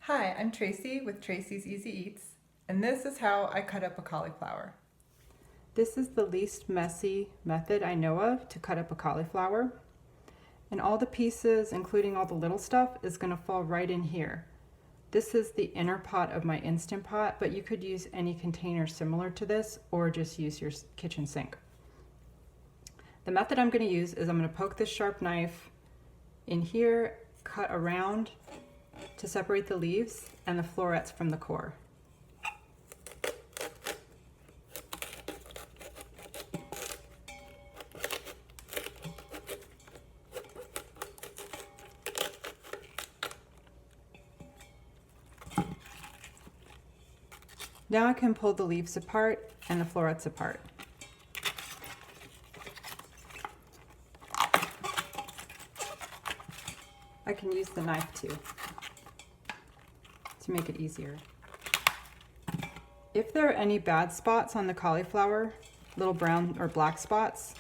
Hi, I'm Tracy with Tracy's Easy Eats, and this is how I cut up a cauliflower. This is the least messy method I know of to cut up a cauliflower. And all the pieces, including all the little stuff, is going to fall right in here. This is the inner pot of my Instant Pot, but you could use any container similar to this or just use your kitchen sink. The method I'm going to use is I'm going to poke this sharp knife in here, cut around to separate the leaves and the florets from the core. Now I can pull the leaves apart and the florets apart. I can use the knife too to make it easier. If there are any bad spots on the cauliflower, little brown or black spots,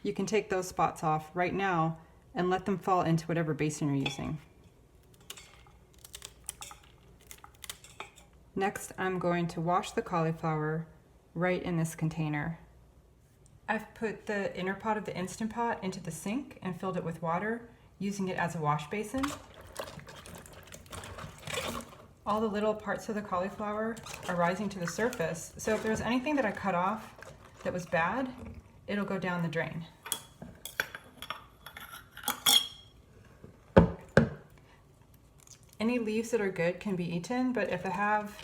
you can take those spots off right now and let them fall into whatever basin you're using. Next, I'm going to wash the cauliflower right in this container. I've put the inner pot of the Instant Pot into the sink and filled it with water, using it as a wash basin. All the little parts of the cauliflower are rising to the surface, so if there's anything that I cut off that was bad, it'll go down the drain. Any leaves that are good can be eaten, but if they have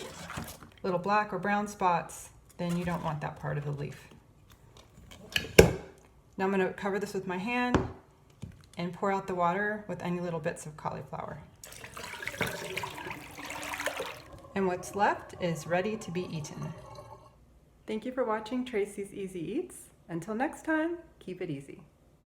little black or brown spots, then you don't want that part of the leaf. Now I'm going to cover this with my hand and pour out the water with any little bits of cauliflower. And what's left is ready to be eaten. Thank you for watching Tracy's Easy Eats. Until next time, keep it easy.